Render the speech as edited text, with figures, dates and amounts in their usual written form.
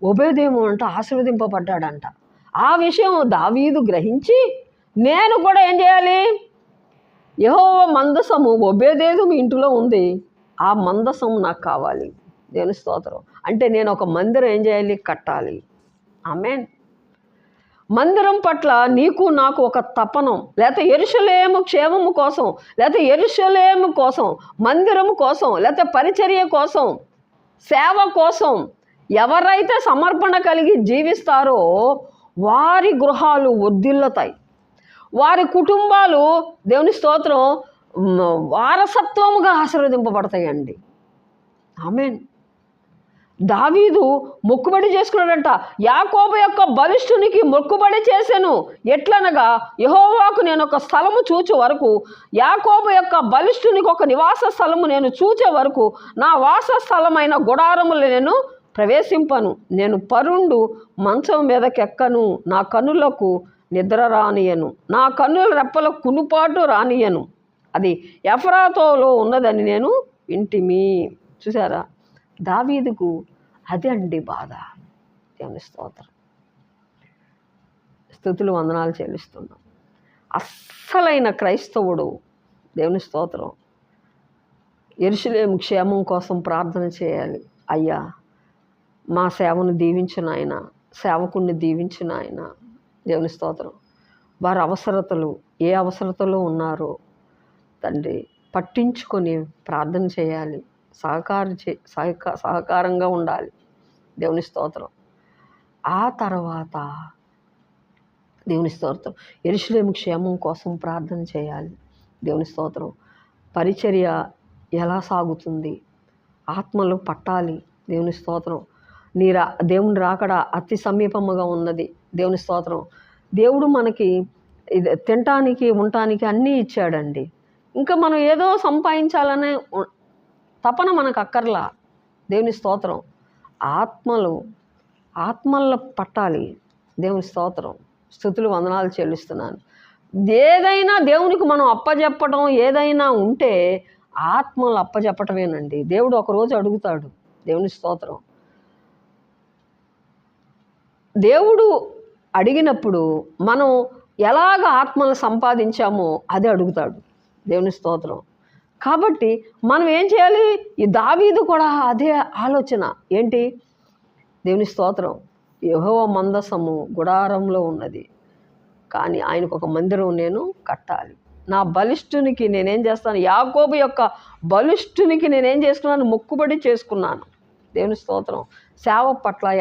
ఓబేదేము అంట ఆశీర్వదింపబడ్డాడంట. ఆ విషయం దావీదు గ్రహించి నేను కూడా ఏం చేయాలి, యెహోవా మందసము ఓబేదేము ఇంటిలో ఉంది, ఆ మందసం నాకు కావాలి. దేవుని స్తోత్రం. అంటే నేను ఒక మందిరం ఏం చేయాలి, కట్టాలి. ఆమేన్. మందిరం పట్ల నీకు నాకు ఒక తపనం, లేకపోతే యెరూషలేము క్షేమము కోసం, లేకపోతే యెరూషలేము కోసం, మందిరం కోసం, లేకపోతే పరిచర్య కోసం, సేవ కోసం ఎవరైతే సమర్పణ కలిగి జీవిస్తారో వారి గృహాలు వర్ధిల్లుతాయి, వారి కుటుంబాలు దేవుని స్తోత్రం వారసత్వముగా ఆశీర్వదింపబడతాయండి. ఆమేన్. దావీదు మొక్కుబడి చేసుకున్నాడంట. యాకోబు యొక్క బలిష్ఠునికి మొక్కుబడి చేశాను. ఎట్లనగా యెహోవాకు నేను ఒక స్థలము చూచే వరకు, యాకోబు యొక్క బలిష్ఠునికి ఒక నివాస స్థలము నేను చూచే వరకు నా వాస స్థలమైన గుడారములు నేను ప్రవేశింపను. నేను పరుండు మంచం మీదకెక్కను, నా కన్నులకు నిద్ర రానియను, నా కన్నుల రెప్పల కునుపాటు రానియను. అది ఎఫ్రాతోలో ఉన్నదని నేను వింటిమి. చూసారా, దావీదుకు అదే అండి బాధ. దేవుని స్తోత్రం. స్తుతులు వందనాలు చెల్లిస్తున్నాం. అస్సలైన క్రైస్తవుడు దేవుని స్తోత్రం యెరూషలేము క్షేమం కోసం ప్రార్థన చేయాలి. అయ్యా మా సేవను దీవించిన ఆయన, సేవకుణ్ణి దీవించిన ఆయన. దేవుని స్తోత్రం. వారి అవసరతలు ఏ అవసరతలో ఉన్నారో తండ్రి పట్టించుకొని ప్రార్థన చేయాలి, సహకారంగా ఉండాలి. దేవుని స్తోత్రం. ఆ తర్వాత దేవుని స్తోత్రం యెరూషలేము క్షేమం కోసం ప్రార్థన చేయాలి. దేవుని స్తోత్రం. పరిచర్య ఎలా సాగుతుంది, ఆత్మలు పట్టాలి. దేవుని స్తోత్రం. దేవుని రాకడ అతి సమీపముగా ఉన్నది. దేవుని స్తోత్రం. దేవుడు మనకి తినటానికి ఉండటానికి అన్నీ ఇచ్చాడండి. ఇంకా మనం ఏదో సంపాదించాలనే తపన మనకు అక్కర్లా. దేవుని స్తోత్రం. ఆత్మల్లో పట్టాలి. దేవుని స్తోత్రం. స్తుతులు వందనాలు చెల్లిస్తున్నాను. ఏదైనా దేవునికి మనం అప్పచెప్పటం ఏదైనా ఉంటే ఆత్మలు అప్పచెప్పటమేనండి. దేవుడు ఒకరోజు అడుగుతాడు. దేవుని స్తోత్రం. దేవుడు అడిగినప్పుడు మనం ఎలాగ ఆత్మలు సంపాదించామో అదే అడుగుతాడు. దేవుని స్తోత్రం. కాబట్టి మనం ఏం చేయాలి, ఈ దావీదు కూడా అదే ఆలోచన. ఏంటి, దేవుని స్తోత్రం, యెహోవా మందసము గుడారంలో ఉన్నది, కానీ ఆయనకు ఒక మందిరం నేను కట్టాలి. నా బలిష్ఠునికి నేనేం చేస్తాను, యాకోబు యొక్క బలిష్ఠునికి నేనేం చేసుకున్నాను, మొక్కుబడి చేసుకున్నాను. దేవుని స్తోత్రం. సేవ పట్ల